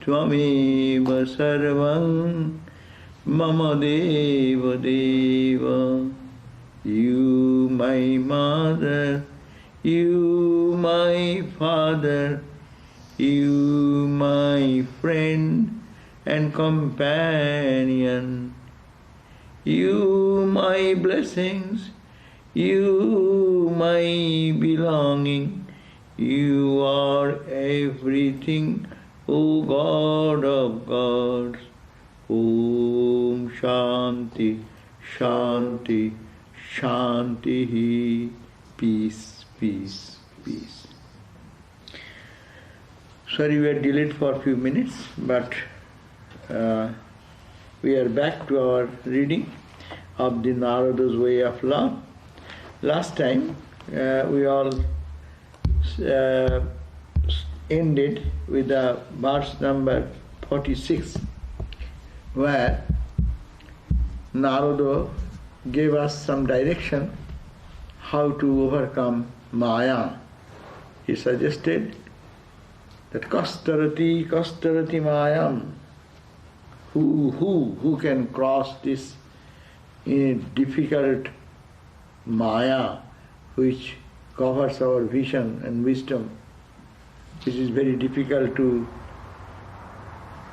Tvameva sarvam mama deva deva. You my mother, you my father, you my friend and companion. You my blessings, you my belonging. You are everything, O God of gods. Om Shanti, Shanti, Shanti. Peace, peace, peace. Sorry we are delayed for a few minutes, but we are back to our reading of the Narada's Way of Law. Last time we all ended with the verse number 46, where Narada gave us some direction how to overcome Maya. He suggested that kastarati mayam. Who can cross this difficult Maya which covers our vision and wisdom, which is very difficult to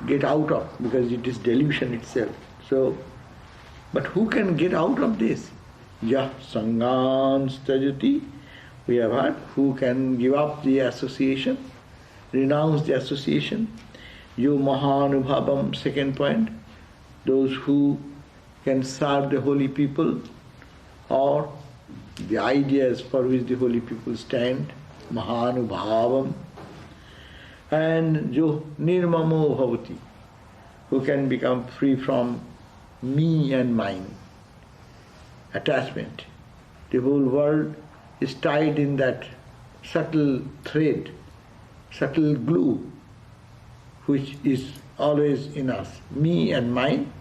get out of because it is delusion itself. So, but who can get out of this? Yah sangan stajati. We have heard who can give up the association, renounce the association. Yo mahanubhavam, second point, those who can serve the holy people or the ideas for which the holy people stand, mahanubhavam. And jo nirmamo bhavati, who can become free from me and mine, attachment. The whole world is tied in that subtle thread, subtle glue, which is always in us, me and mine.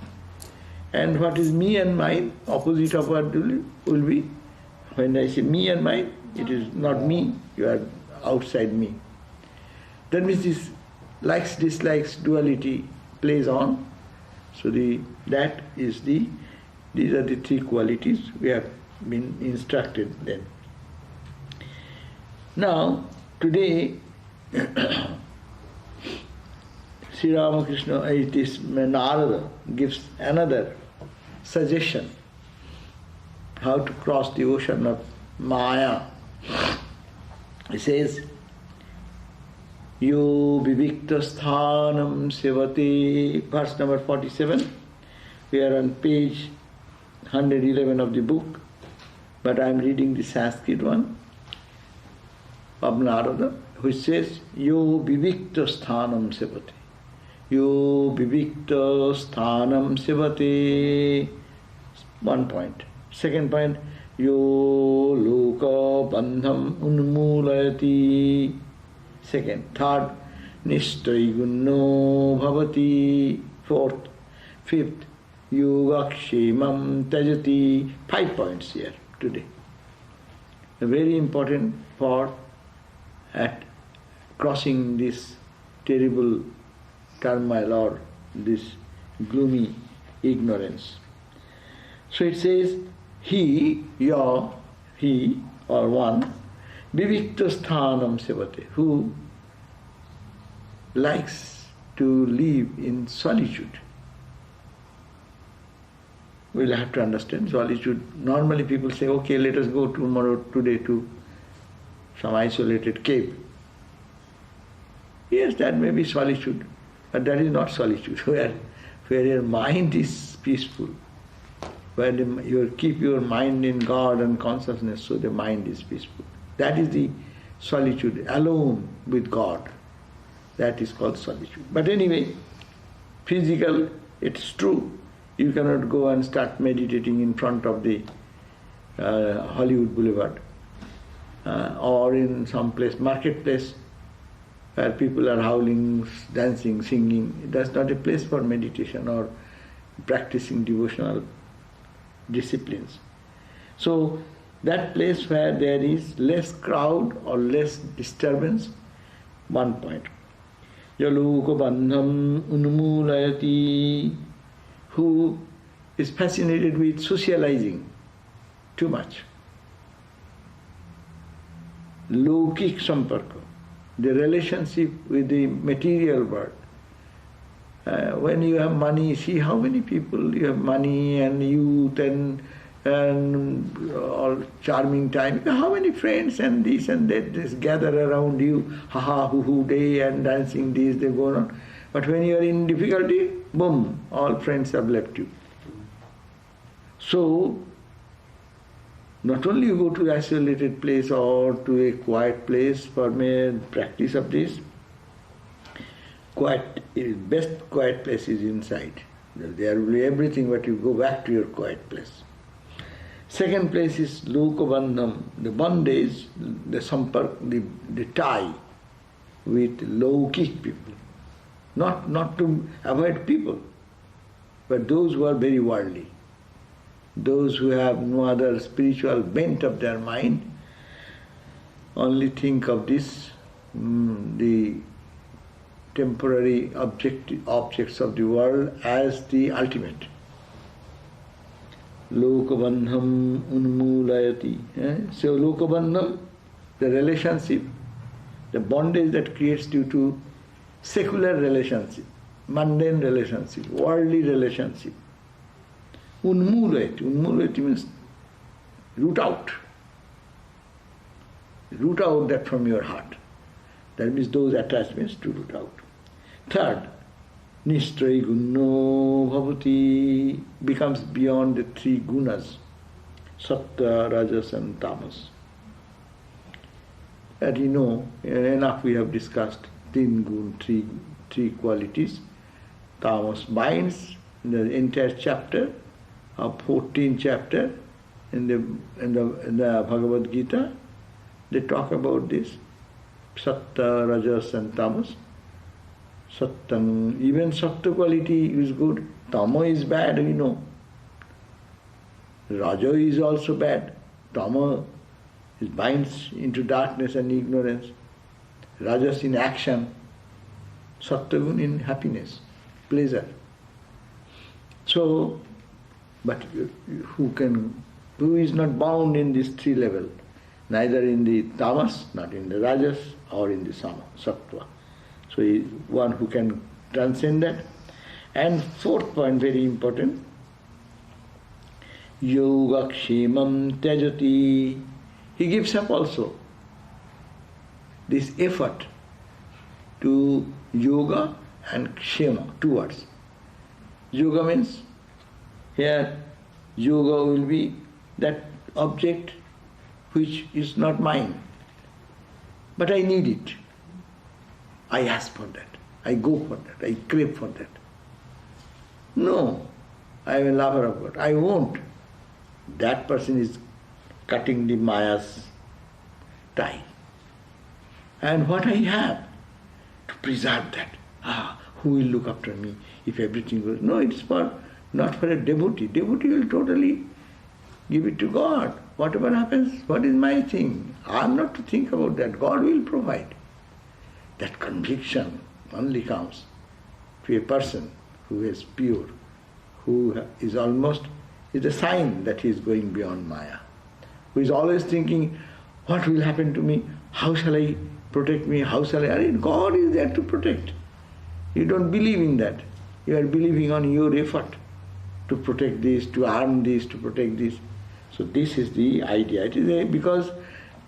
And what is me and mine? Opposite of what will be? When I say me and mine, it is not me, you are outside me. That means this likes, dislikes, duality plays on. So these are the three qualities we have been instructed then. Now, today, Sri Ramakrishna, this Narada, gives another suggestion how to cross the ocean of Maya. He says, Yo vivikta sthanam sevate, verse number 47. We are on page 111 of the book, but I am reading the Sanskrit one of Narada, which says, Yo vivikta sthanam sevate. Yo vivikta sthanam sevate. 1 point. Second point, Yo loka bandham unmulayati. Second. Third, Nishtaygunno bhavati. Fourth. Fifth, Yogakshemam tajati. 5 points here today. A very important part at crossing this terrible turmoil or this gloomy ignorance. So it says, he or one, vivikta sthanam sevate, who likes to live in solitude. We'll have to understand solitude. Normally people say, okay, let us go today to some isolated cave. Yes, that may be solitude, but that is not solitude, where your mind is peaceful, where you keep your mind in God and consciousness, so the mind is peaceful. That is the solitude, alone with God. That is called solitude. But anyway, physical, it's true. You cannot go and start meditating in front of the Hollywood Boulevard or in some place, marketplace, where people are howling, dancing, singing. That's not a place for meditation or practicing devotional disciplines. So that place where there is less crowd or less disturbance, 1 point. Yalokabandham unmulayati, who is fascinated with socializing too much. Lokik samparka, the relationship with the material world. When you have money, see how many people, you have money and youth and all charming time. How many friends and this and that just gather around you, ha ha, hoo hoo day and dancing this, they go on. But when you are in difficulty, boom, all friends have left you. So, not only you go to an isolated place or to a quiet place for practice of this, best quiet place is inside. There will be everything, but you go back to your quiet place. Second place is lokabandham, the bondage, the sampark, the tie with laukik people. Not to avoid people, but those who are very worldly, those who have no other spiritual bent of their mind, only think of this, the temporary objects of the world as the ultimate. Lokabandham unmulayati. So lokabandham, the relationship, the bondage that creates due to secular relationship, mundane relationship, worldly relationship. Unmulayati. Unmulayati means root out. Root out that from your heart. That means those attachments to root out. Third, Nishtrayi Gunno Bhavati, becomes beyond the three gunas, Sattva, Rajas and Tamas. And you know, enough we have discussed Tin Gun, three qualities. Tamas binds in the entire chapter of 14th chapter in the Bhagavad Gita. They talk about this, Sattva, Rajas and Tamas. Sattam, even Sattva quality is good. Tama is bad, we know. Raja is also bad. Tama binds into darkness and ignorance. Rajas in action. Sattvagun in happiness, pleasure. So, but who is not bound in this three level? Neither in the tamas, not in the rajas, or in the sattva. So one who can transcend that. And fourth point, very important, yoga kshemam tyajati. He gives up also this effort to yoga and kshema, two words. Yoga means, here yoga will be that object which is not mine, but I need it. I ask for that, I go for that, I crave for that. No, I am a lover of God, I won't. That person is cutting the Maya's tie. And what I have, to preserve that. Who will look after me if everything goes? No, it's not for a devotee. Devotee will totally give it to God. Whatever happens, what is my thing? I am not to think about that. God will provide. That conviction only comes to a person who is pure, who is a sign that he is going beyond Maya, who is always thinking, what will happen to me? How shall I protect me? How shall I? God is there to protect. You don't believe in that. You are believing on your effort to protect this, to arm this, to protect this. So this is the idea. It is because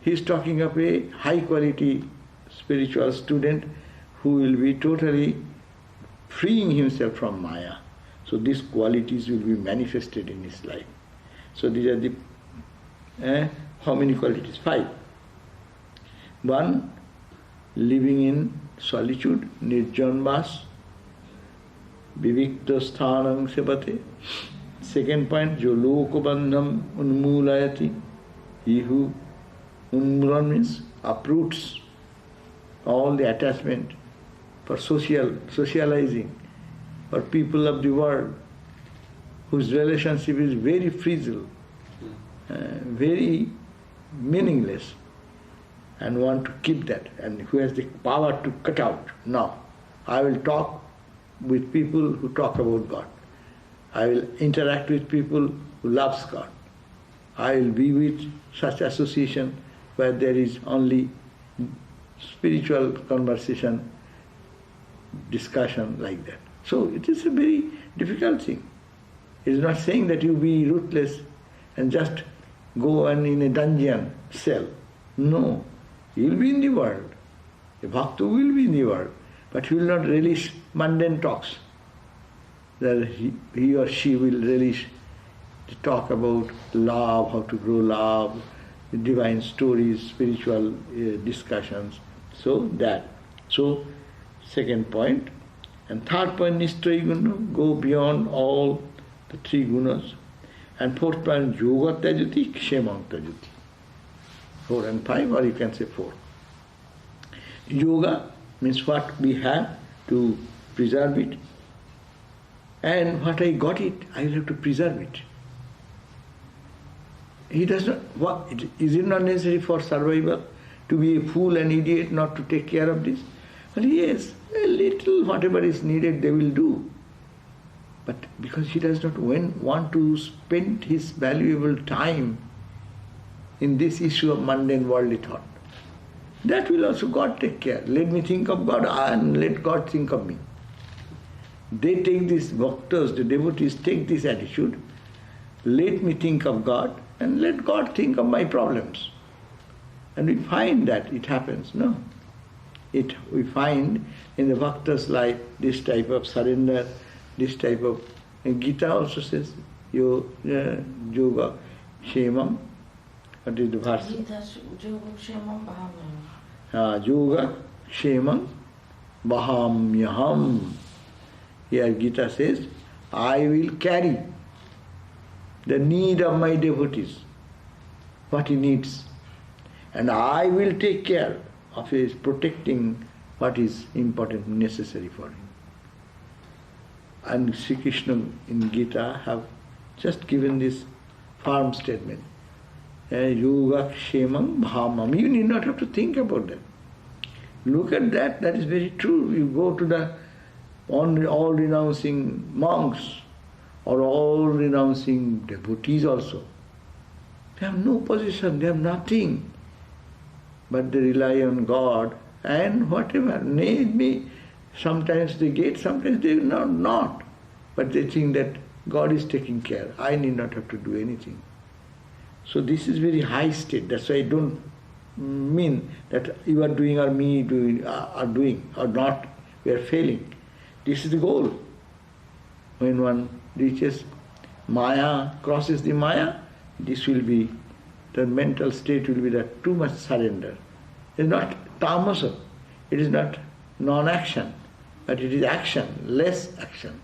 he is talking of a high quality spiritual student who will be totally freeing himself from Maya. So these qualities will be manifested in his life. So these are the, how many qualities? 5. 1, living in solitude, nirjanvas, vivikta sthanam sepate. Second point, jo lokabandham unmulayati, he who unmulan means uproots all the attachment for socializing, for people of the world, whose relationship is very frizzle, very meaningless, and want to keep that, and who has the power to cut out. No, I will talk with people who talk about God. I will interact with people who loves God. I will be with such association where there is only spiritual conversation, discussion like that. So it is a very difficult thing. It is not saying that you be ruthless and just go and in a dungeon cell. No, you will be in the world. A bhakta will be in the world, but he will not relish mundane talks. That he or she will relish to talk about love, how to grow love, divine stories, spiritual discussions. So that. So second point. And third point, Nishtrayi Guna, go beyond all the three gunas. And fourth point, Yoga Tajati, Kshemang Tajati. 4 and 5, or you can say 4. Yoga means what we have to preserve it. And what I got it, I will have to preserve it. He does not, is it not necessary for survival to be a fool and idiot not to take care of this? Well, yes, a little whatever is needed they will do. But because he does not want to spend his valuable time in this issue of mundane worldly thought. That will also God take care. Let me think of God and let God think of me. They take this, bhaktas, the devotees take this attitude, let me think of God and let God think of my problems. And we find that it happens, no? We find in the bhaktas' life this type of surrender, this type of, and Gita also says, yoga, kshemam. What is the verse? Gita, yoga, kshemam, bahamyaham. Yoga, kshemam, bahamyaham. Here Gita says, I will carry the need of my devotees, what he needs. And I will take care of his protecting what is important, necessary for him. And Sri Krishna in Gita have just given this firm statement. Yoga kshemam bhamam. You need not have to think about that. Look at that, that is very true. You go to the all renouncing monks or all renouncing devotees also. They have no position, they have nothing. But they rely on God and whatever. Maybe sometimes they get, sometimes they not. But they think that God is taking care. I need not have to do anything. So this is very high state. That's why I don't mean that you are doing or me are doing or not. We are failing. This is the goal. When one reaches Maya, crosses the Maya, this will be, the mental state will be that too much surrender. It is not tamasa, it is not non-action, but it is action, less action.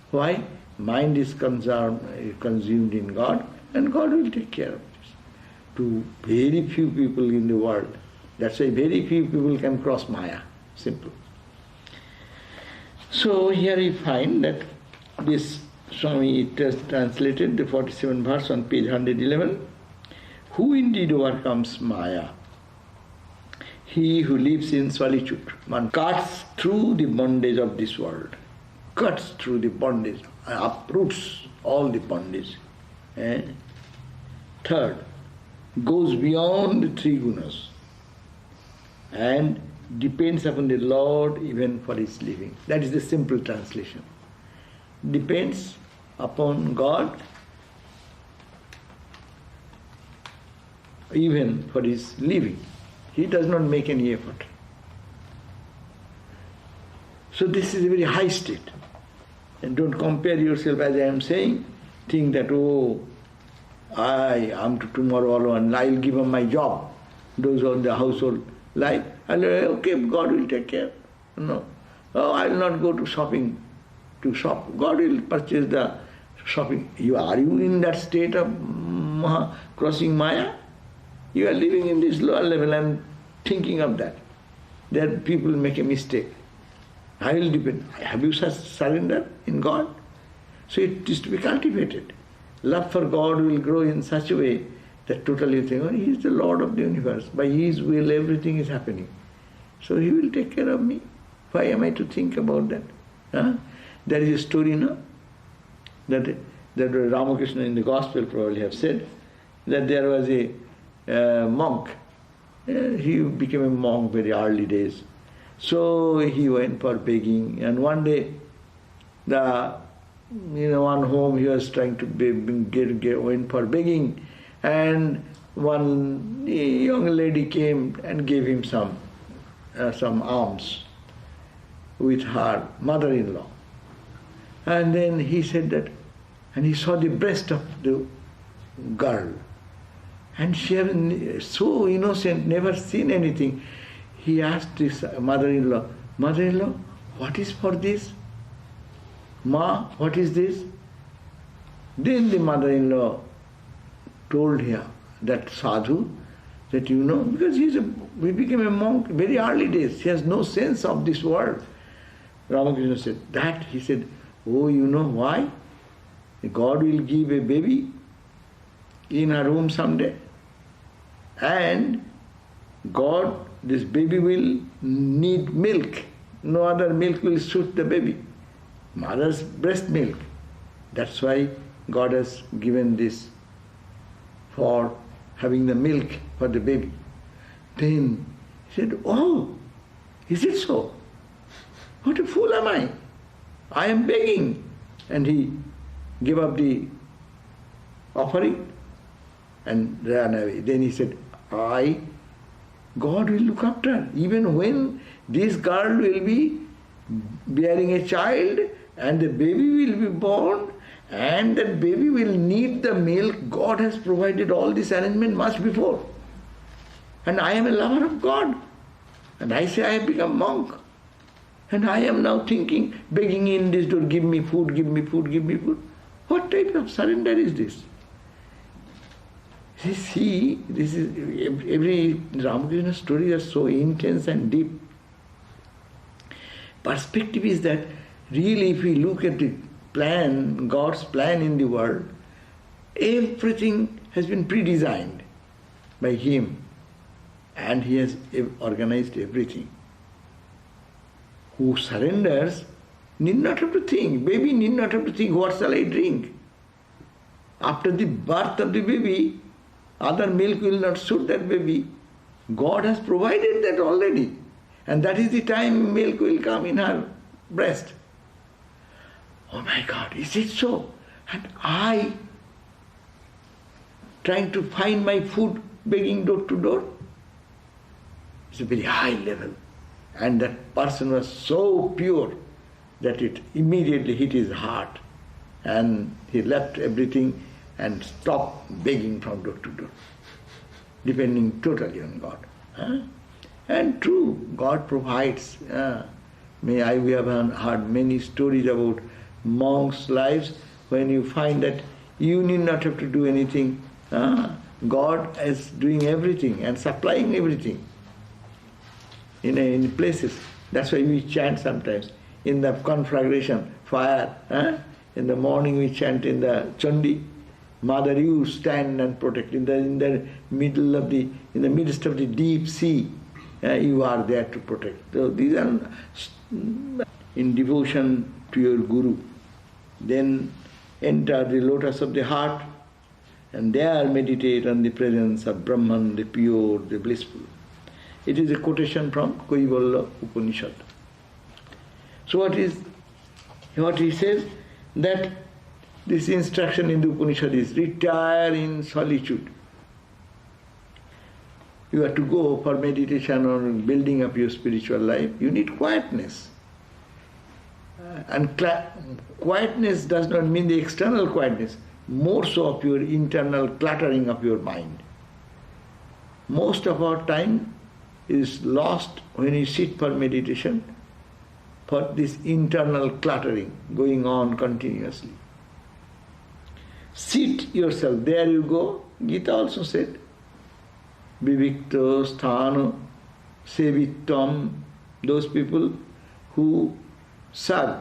Why? Mind is consumed in God, and God will take care of this. To very few people in the world, that's why very few people can cross Maya, simple. So here we find that this Swami translated the 47th verse on page 111. Who indeed overcomes Maya? He who lives in solitude. One cuts through the bondage of this world. Cuts through the bondage, uproots all the bondage. Third, goes beyond the three gunas and depends upon the Lord even for his living. That is the simple translation. Depends upon God even for his living. He does not make any effort. So this is a very high state. And don't compare yourself, as I am saying, think that, oh, I am to tomorrow alone, I will give up my job. Those on the household life, I'll say, okay, God will take care. No. Oh, I will not go to shopping, to shop. God will purchase the shopping. Are you in that state of crossing Maya? You are living in this lower level and thinking of that. There people make a mistake. I will depend. Have you surrendered in God? So it is to be cultivated. Love for God will grow in such a way that totally you think, oh, He is the Lord of the universe. By His will everything is happening. So He will take care of me. Why am I to think about that? Huh? There is a story, no? That Ramakrishna in the Gospel probably have said, that there was a monk. He became a monk very early days. So he went for begging, and one day, one home he was trying to went for begging, and one young lady came and gave him some alms with her mother-in-law. And then he said that, and he saw the breast of the girl. And she was so innocent, never seen anything. He asked his mother-in-law, "Mother-in-law, what is for this? Ma, what is this?" Then the mother-in-law told her, that sadhu, that because he became a monk very early days, he has no sense of this world. Ramakrishna said, that, he said, "Oh, you know why? God will give a baby in her womb someday. And this baby will need milk. No other milk will suit the baby. Mother's breast milk. That's why God has given this for having the milk for the baby." Then he said, "Oh, is it so? What a fool am I? I am begging." And he gave up the offering and ran away. Then he said, God will look after her. Even when this girl will be bearing a child and the baby will be born and that baby will need the milk, God has provided all this arrangement much before. And I am a lover of God. And I say I have become monk. And I am now thinking, begging in this door, give me food, give me food, give me food. What type of surrender is this? See, this is every Ramakrishna story is so intense and deep. Perspective is that really if we look at the plan, God's plan in the world, everything has been pre-designed by Him and He has organized everything. Who surrenders need not have to think. Baby need not have to think, what shall I drink? After the birth of the baby, other milk will not suit that baby. God has provided that already. And that is the time milk will come in her breast. Oh my God, is it so? And I, trying to find my food, begging door to door. It's a very high level. And that person was so pure that it immediately hit his heart. And he left everything and stopped begging from door to door, depending totally on God. And true, God provides. We have heard many stories about monks' lives when you find that you need not have to do anything. God is doing everything and supplying everything in places. That's why we chant sometimes in the conflagration fire. In the morning we chant in the Chandi. Mother, you stand and protect. In the midst of the deep sea, you are there to protect. So these are in devotion to your Guru. Then enter the lotus of the heart and there meditate on the presence of Brahman, the pure, the blissful. It is a quotation from Kaivalya Upanishad. So what he says, that this instruction in the Upanishad is retire in solitude. You have to go for meditation or building up your spiritual life. You need quietness. And quietness does not mean the external quietness, more so of your internal cluttering of your mind. Most of our time is lost when you sit for meditation, for this internal cluttering going on continuously. Sit yourself, there you go. Gita also said, Vivikto sthano sevittam, those people who serve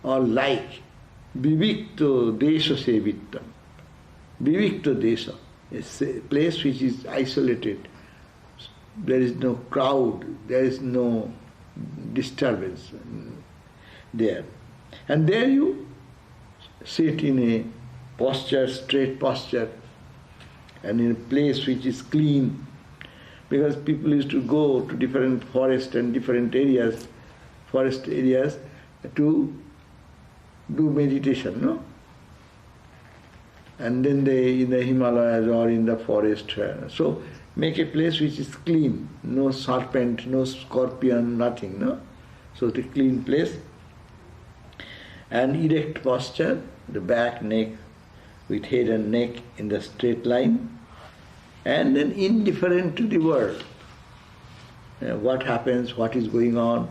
or like. Vivikto desha sevittam. Vivikto desha, a place which is isolated. There is no crowd, there is no disturbance there. And there you sit in a posture, straight posture, and in a place which is clean, because people used to go to different forest areas to do meditation, no? And then they, in the Himalayas or in the forest, so make a place which is clean, no serpent, no scorpion, nothing, no? So the clean place, and erect posture, the back, neck, with head and neck in the straight line, and then indifferent to the world. What happens, what is going on?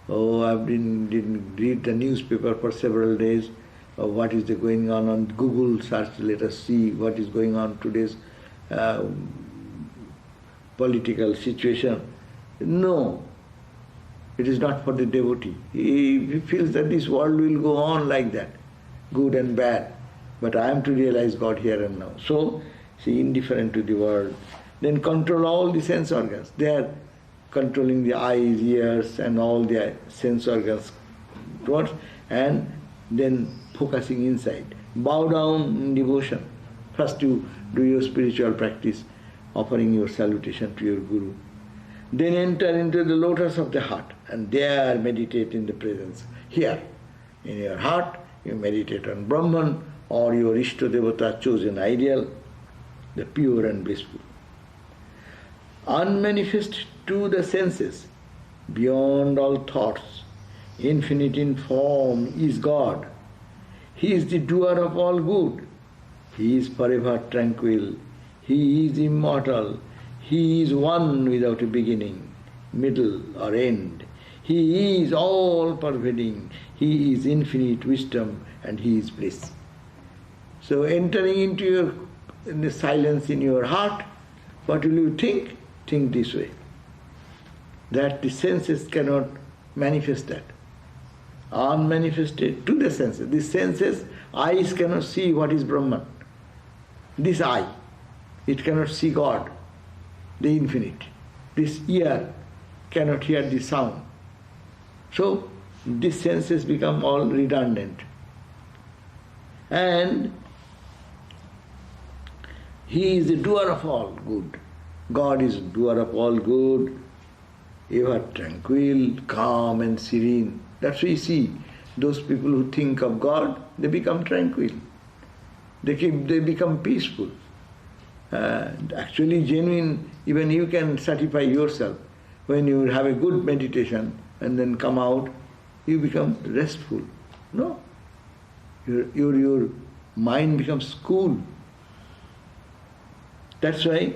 Oh, I didn't read the newspaper for several days. Or what is going on Google search, let us see what is going on today's political situation. No, it is not for the devotee. He feels that this world will go on like that, good and bad. But I am to realize God here and now. So, see, indifferent to the world. Then control all the sense organs. They are controlling the eyes, ears, and all the sense organs towards, and then focusing inside. Bow down in devotion. First you do your spiritual practice, offering your salutation to your Guru. Then enter into the lotus of the heart, and there meditate in the presence. Here, in your heart, you meditate on Brahman or your Ishta Devata chosen ideal, the pure and blissful. Unmanifest to the senses, beyond all thoughts, infinite in form is God. He is the doer of all good. He is forever tranquil. He is immortal. He is one without a beginning, middle or end. He is all pervading. He is infinite wisdom and He is bliss. So entering into the silence in your heart, what will you think? Think this way. That the senses cannot manifest that. Unmanifested to the senses. The senses, eyes cannot see what is Brahman. This eye, it cannot see God, the infinite. This ear cannot hear the sound. So these senses become all redundant. And He is the doer of all good. God is the doer of all good, ever tranquil, calm and serene. That's why you see those people who think of God, they become tranquil. They become peaceful. Actually genuine, even you can satisfy yourself. When you have a good meditation and then come out, you become restful. No. Your mind becomes cool. That's why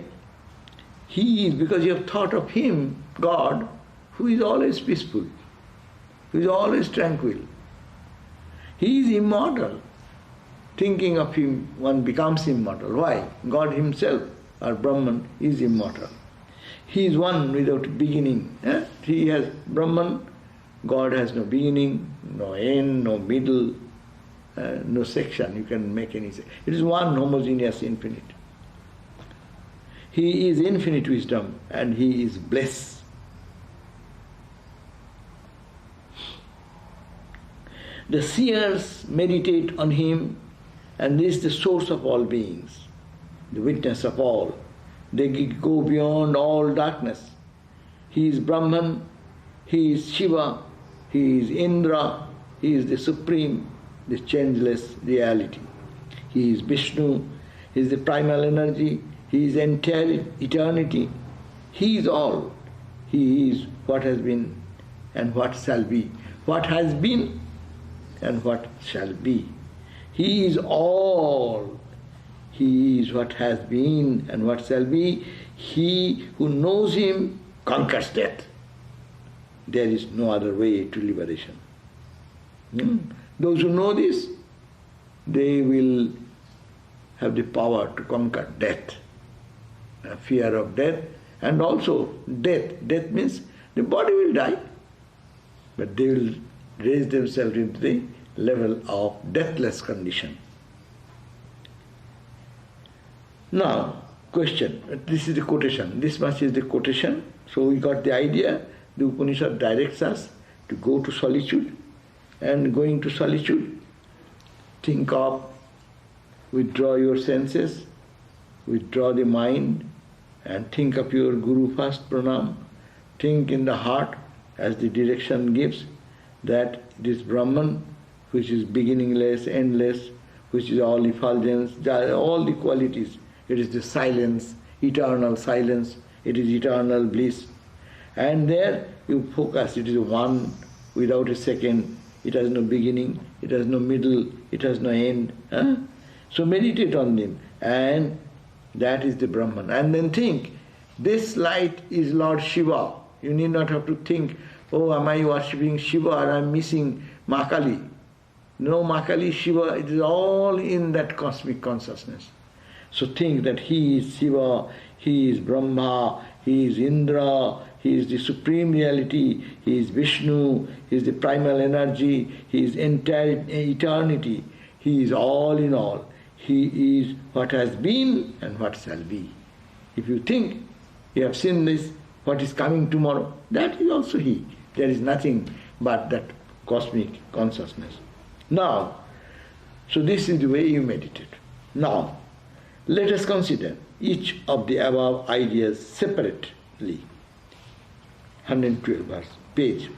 He is, because you have thought of Him, God, who is always peaceful, who is always tranquil. He is immortal. Thinking of Him, one becomes immortal. Why? God Himself, or Brahman, is immortal. He is one without beginning. He has Brahman, God has no beginning, no end, no middle, no section. You can make any section. It is one homogeneous infinite. He is infinite wisdom and He is bliss. The seers meditate on Him, and this is the source of all beings, the witness of all. They go beyond all darkness. He is Brahman, He is Shiva, He is Indra, He is the supreme, the changeless reality. He is Vishnu, He is the primal energy, He is entire eternity. He is all. He is what has been and what shall be. What has been and what shall be. He is all. He is what has been and what shall be. He who knows Him conquers death. There is no other way to liberation. Those who know this, they will have the power to conquer death. Fear of death, and also death. Death means the body will die, but they will raise themselves into the level of deathless condition. Now, question. This is the quotation. This much is the quotation. So we got the idea the Upanishad directs us to go to solitude, and going to solitude, think of, withdraw your senses, withdraw the mind, and think of your Guru first, pranam. Think in the heart, as the direction gives, that this Brahman, which is beginningless, endless, which is all effulgence, all the qualities, it is the silence, eternal silence, it is eternal bliss. And there you focus, it is one without a second, it has no beginning, it has no middle, it has no end. So meditate on them, and that is the Brahman. And then think, this light is Lord Shiva. You need not have to think, oh, am I worshipping Shiva or I am missing Makali. No, Makali, Shiva, it is all in that cosmic consciousness. So think that he is Shiva, he is Brahma, he is Indra, he is the supreme reality, he is Vishnu, he is the primal energy, he is entire eternity, he is all in all. He is what has been and what shall be. If you think, you have seen this, what is coming tomorrow, that is also he. There is nothing but that cosmic consciousness. Now, so this is the way you meditate. Now, let us consider each of the above ideas separately. 112 verse, page.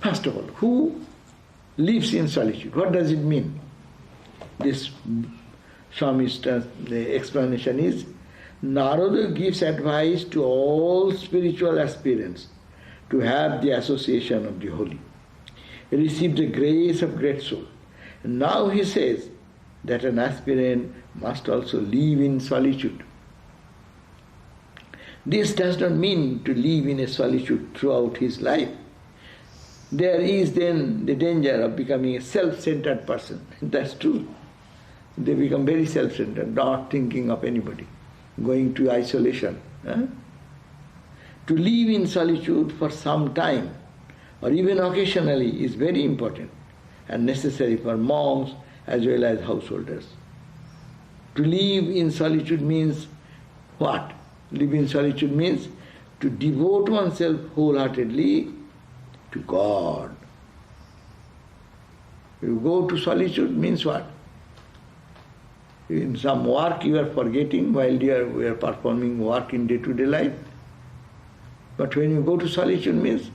First of all, who lives in solitude? What does it mean? This Swami's the explanation is, Narada gives advice to all spiritual aspirants to have the association of the holy, receive the grace of great soul. And now he says that an aspirant must also live in solitude. This does not mean to live in a solitude throughout his life. There is then the danger of becoming a self-centered person. That's true. They become very self-centered, not thinking of anybody, going to isolation. To live in solitude for some time, or even occasionally, is very important and necessary for monks as well as householders. To live in solitude means what? Live in solitude means to devote oneself wholeheartedly to God. You go to solitude means what? In some work you are forgetting while we are performing work in day-to-day life. But when you go to solitude means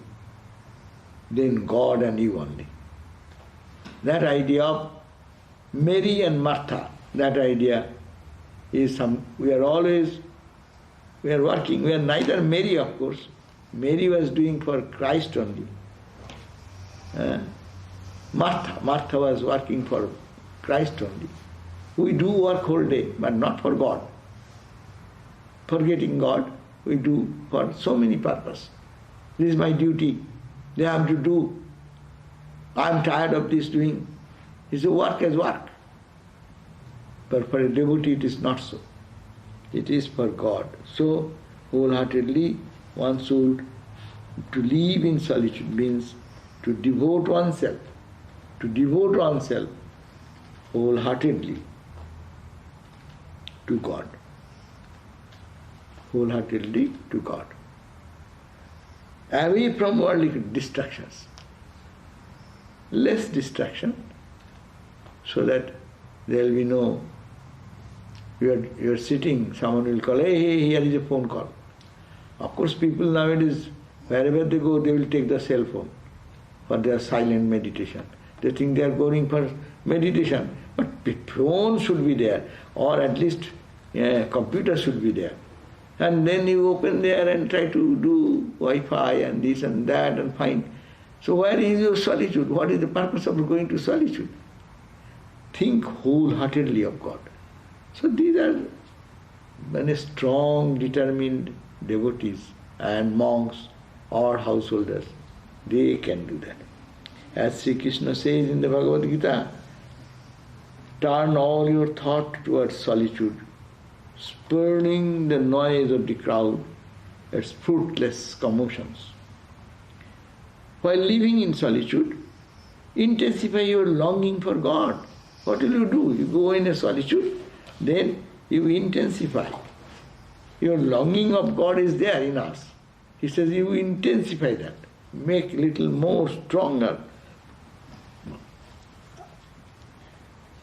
then God and you only. That idea of Mary and Martha, that idea is we are working, we are neither Mary, of course. Mary was doing for Christ only. Martha was working for Christ only. We do work whole day, but not for God. Forgetting God, we do for so many purposes. This is my duty. This I am to do. I am tired of this doing. It's a work as work. But for a devotee it is not so. It is for God. So wholeheartedly one should, to live in solitude means to devote oneself wholeheartedly to God. Wholeheartedly to God. Away from worldly distractions. Less distraction, so that there will be no, you are sitting, someone will call, hey, here is a phone call. Of course people nowadays, wherever they go, they will take the cell phone for their silent meditation. They think they are going for meditation, but the phone should be there, or at least computer should be there. And then you open there and try to do Wi-Fi and this and that and find. So where is your solitude? What is the purpose of going to solitude? Think wholeheartedly of God. So these are many strong, determined devotees and monks or householders. They can do that. As Sri Krishna says in the Bhagavad Gita, turn all your thought towards solitude, spurning the noise of the crowd, its fruitless commotions. While living in solitude, intensify your longing for God. What will you do? You go in a solitude, then you intensify. Your longing of God is there in us. He says you intensify that, make little more stronger.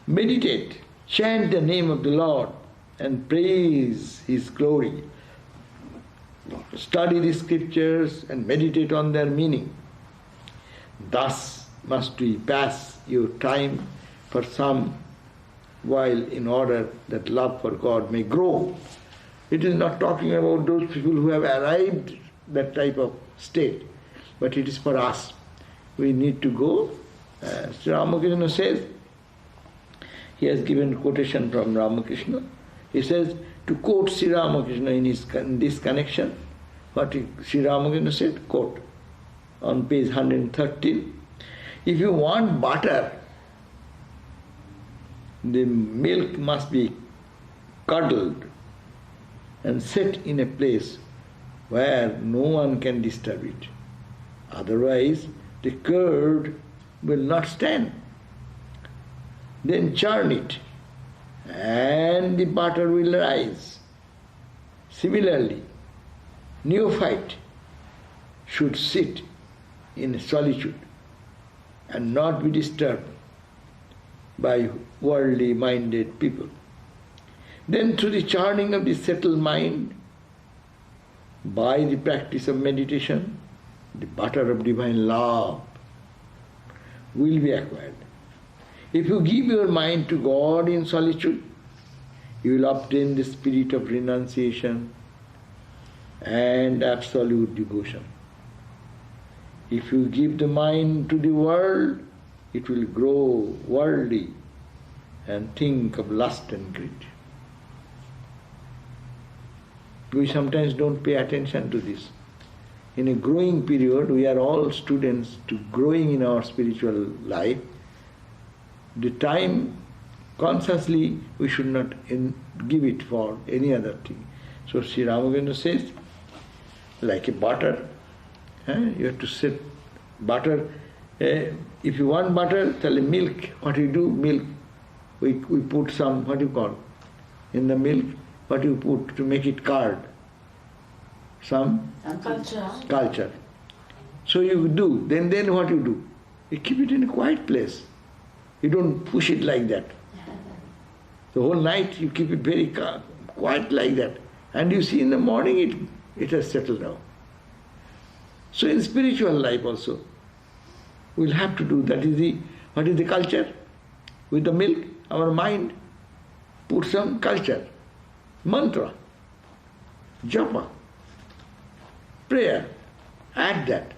Meditate, chant the name of the Lord and praise His glory. Study the scriptures and meditate on their meaning. Thus must we pass your time for some while in order that love for God may grow. It is not talking about those people who have arrived that type of state, but it is for us. We need to go. Sri Ramakrishna says, he has given quotation from Ramakrishna. He says, to quote Sri Ramakrishna in this connection, what Sri Ramakrishna said, quote, on page 113, if you want butter, the milk must be curdled and set in a place where no one can disturb it. Otherwise, the curd will not stand. Then churn it, and the butter will rise. Similarly, neophyte should sit in solitude and not be disturbed by worldly minded people. Then through the churning of the settled mind, by the practice of meditation, the butter of divine love will be acquired. If you give your mind to God in solitude, you will obtain the spirit of renunciation and absolute devotion. If you give the mind to the world, it will grow worldly and think of lust and greed. We sometimes don't pay attention to this. In a growing period, we are all students to growing in our spiritual life. The time consciously we should not give it for any other thing. So Sri Ramakrishna says, like a butter, you have to set butter. If you want butter, tell him milk. What do you do? Milk. We put some, what do you call, in the milk, what do you put to make it curd? Some? Culture. So you do. Then what you do? You keep it in a quiet place. You don't push it like that. The whole night you keep it very quiet like that. And you see in the morning it has settled down. So in spiritual life also, we'll have to do that. What is the culture? With the milk, our mind, put some culture, mantra, japa, prayer, add that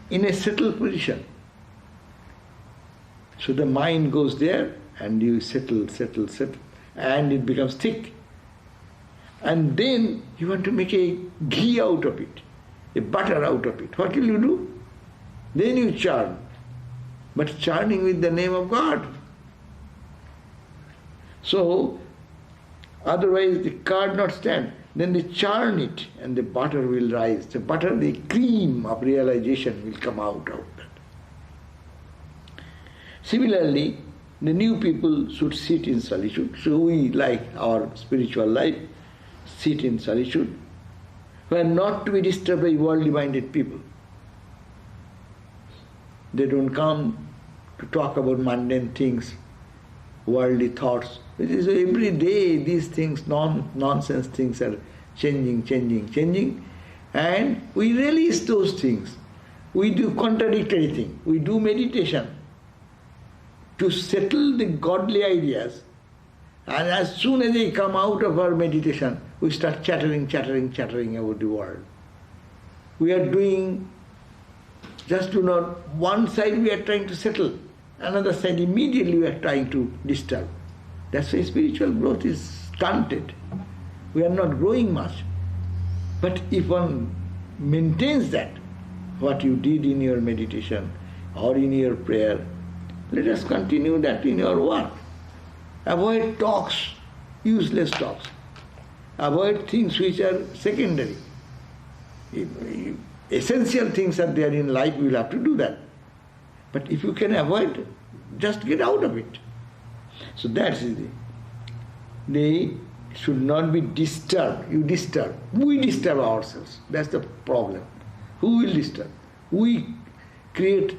in a settled position. So the mind goes there and you settle, and it becomes thick. And then you want to make a ghee out of it, a butter out of it. What will you do? Then you churn, but churning with the name of God. So, otherwise the curd not stand. Then they churn it and the butter will rise. The butter, the cream of realization will come out of that. Similarly, the new people should sit in solitude. So we, like our spiritual life, sit in solitude. We are not to be disturbed by worldly minded people. They don't come to talk about mundane things, worldly thoughts. It is every day these things, nonsense things are changing. And we release those things. We do contradictory things. We do meditation to settle the godly ideas. And as soon as they come out of our meditation, we start chattering about the world. We are doing, just to know, one side we are trying to settle, another side immediately we are trying to disturb. That's why spiritual growth is stunted. We are not growing much. But if one maintains that, what you did in your meditation or in your prayer, let us continue that in your work. Avoid talks, useless talks. Avoid things which are secondary. Essential things are there in life, you will have to do that. But if you can avoid, just get out of it. So that's the should not be disturbed. You disturb. We disturb ourselves. That's the problem. Who will disturb? We create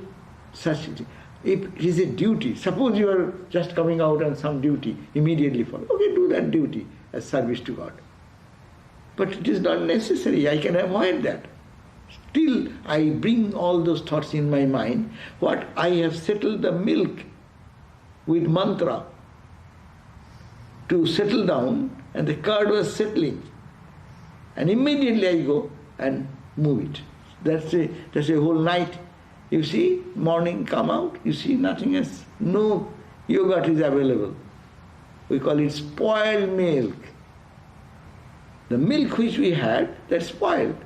such a thing. If it is a duty, suppose you are just coming out on some duty, immediately follow. Okay, do that duty as service to God. But it is not necessary. I can avoid that. Still, I bring all those thoughts in my mind. What? I have settled the milk with mantra to settle down, and the curd was settling. And immediately I go and move it. That's a whole night. You see, morning come out, you see nothing else. No yogurt is available. We call it spoiled milk. The milk which we had, that's spoiled.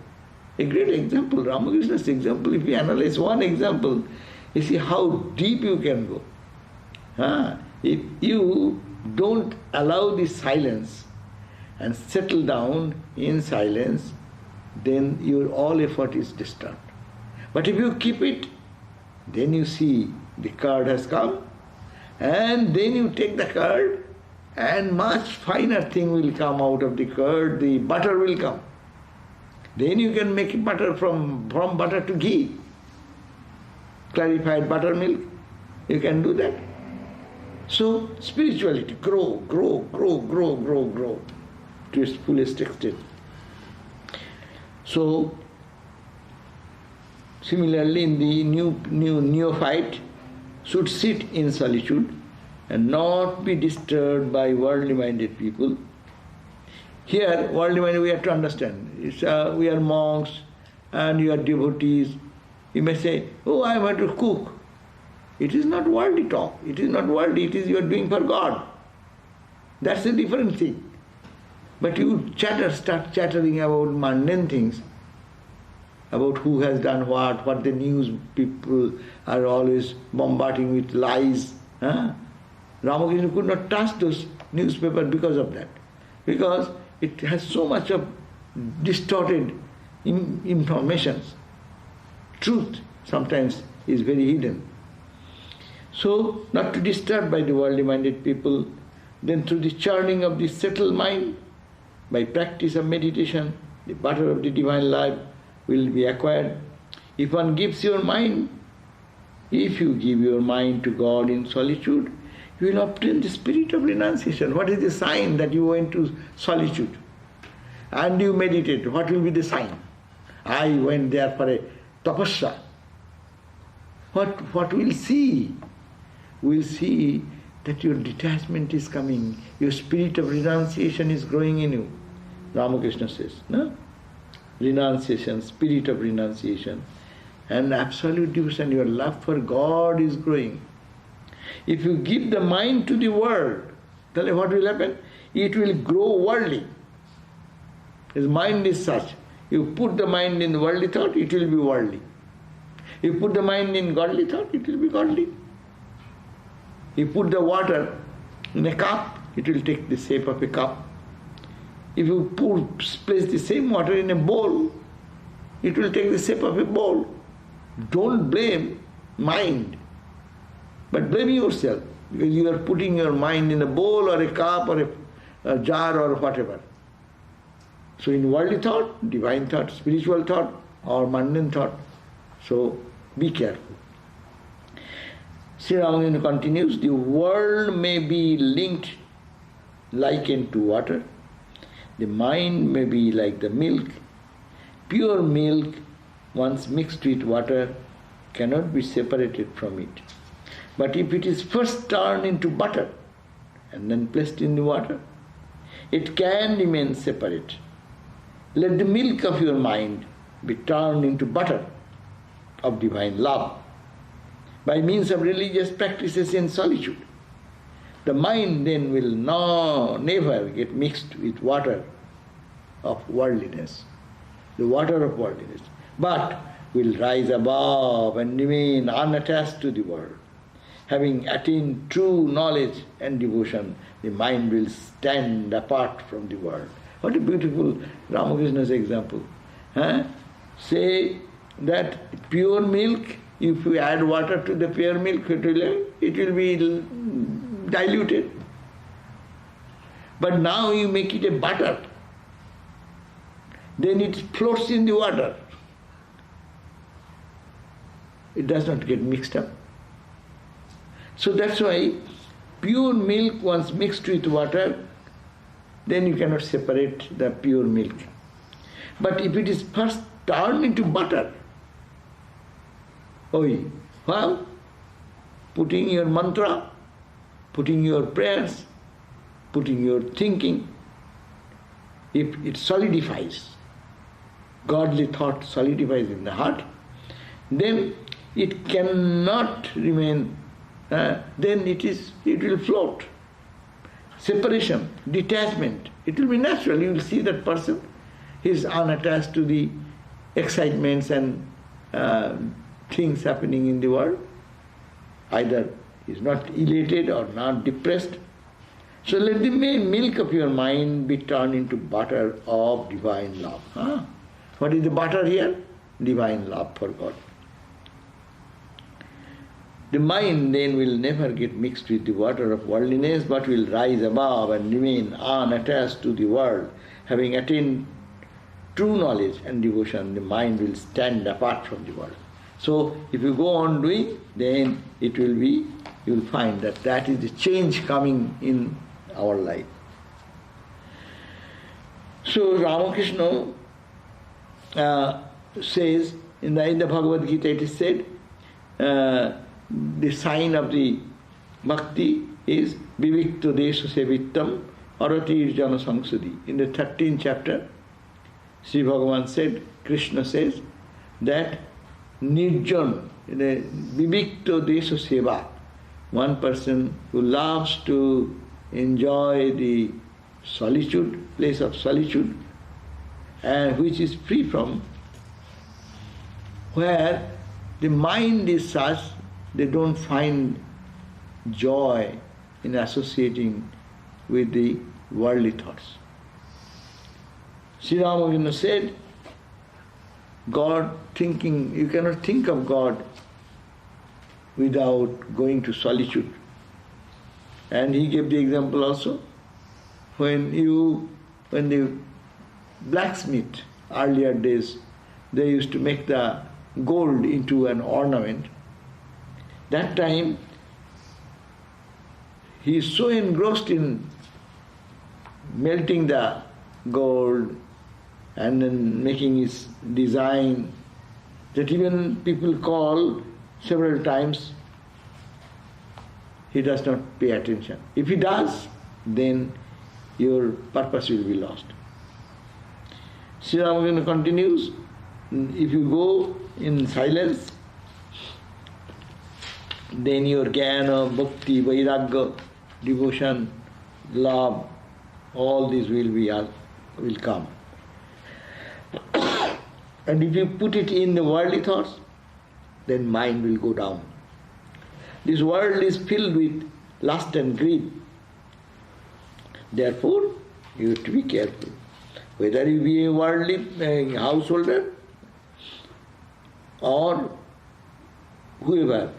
A great example, Ramakrishna's example, if you analyze one example, you see how deep you can go. If you don't allow this silence and settle down in silence, then your all effort is disturbed. But if you keep it, then you see the curd has come, and then you take the curd, and much finer thing will come out of the curd, the butter will come. Then you can make butter from butter to ghee. Clarified buttermilk, you can do that. So spirituality, grow to its fullest extent. So similarly, in the new neophyte should sit in solitude and not be disturbed by worldly minded people. Here, worldly minded, we have to understand. We are monks and you are devotees. You may say, oh, I want to cook. It is not worldly talk. It is not worldly. It is you are doing for God. That's a different thing. But you start chattering about mundane things, about who has done what the news people are always bombarding with lies. Ramakrishna could not touch those newspapers because of that. Because it has so much of distorted informations. Truth sometimes is very hidden. So, not to disturb by the worldly minded people, then through the churning of the settled mind, by practice of meditation, the butter of the divine life will be acquired. If one gives your mind, if you give your mind to God in solitude, you will obtain the spirit of renunciation. What is the sign that you went to solitude? And you meditate. What will be the sign? I went there for a tapasya. What we'll see? We'll see that your detachment is coming. Your spirit of renunciation is growing in you. Ramakrishna says, no? Renunciation, spirit of renunciation. And absolute devotion, your love for God is growing. If you give the mind to the world, then what will happen? It will grow worldly. His mind is such. You put the mind in worldly thought, it will be worldly. You put the mind in godly thought, it will be godly. You put the water in a cup, it will take the shape of a cup. If you place the same water in a bowl, it will take the shape of a bowl. Don't blame mind, but blame yourself, because you are putting your mind in a bowl or a cup or a jar or whatever. So in worldly thought, divine thought, spiritual thought, or mundane thought. So be careful. Sri Ramakrishna continues, the world may be likened to water. The mind may be like the milk. Pure milk, once mixed with water, cannot be separated from it. But if it is first turned into butter and then placed in the water, it can remain separate. Let the milk of your mind be turned into butter of divine love by means of religious practices in solitude. The mind then will never get mixed with water of worldliness, the water of worldliness, but will rise above and remain unattached to the world. Having attained true knowledge and devotion, the mind will stand apart from the world. What a beautiful Ramakrishna's example. Say that pure milk, if you add water to the pure milk, it will be diluted. But now you make it a butter. Then it floats in the water. It does not get mixed up. So that's why pure milk, once mixed with water, then you cannot separate the pure milk. But if it is first turned into butter, well, putting your mantra, putting your prayers, putting your thinking, if it solidifies, godly thought solidifies in the heart, then it cannot remain, then it will float. Separation, detachment, it will be natural. You will see that person, he is unattached to the excitements and things happening in the world. Either he is not elated or not depressed. So let the milk of your mind be turned into butter of divine love. What is the butter here? Divine love for God. The mind then will never get mixed with the water of worldliness, but will rise above and remain unattached to the world. Having attained true knowledge and devotion, the mind will stand apart from the world. So if you go on doing, then it will be, you will find that is the change coming in our life. So Ramakrishna says, in the Bhagavad Gita it is said, the sign of the bhakti is vivikto desha sevittam aratir jana sangsadi. In the 13th chapter, Sri Bhagavan said, Krishna says that nirjan, in a vivikto desha seva, one person who loves to enjoy the solitude, place of solitude, and which is free from, where the mind is such, they don't find joy in associating with the worldly thoughts. Sri Ramakrishna said, God thinking, you cannot think of God without going to solitude. And he gave the example also, when the blacksmith, earlier days, they used to make the gold into an ornament. That time, he is so engrossed in melting the gold and then making his design that even people call several times, he does not pay attention. If he does, then your purpose will be lost. Sri Ramakrishna continues, if you go in silence, then your jnana, bhakti, vairagya, devotion, love, all these will come. And if you put it in the worldly thoughts, then mind will go down. This world is filled with lust and greed. Therefore, you have to be careful. Whether you be a worldly householder or whoever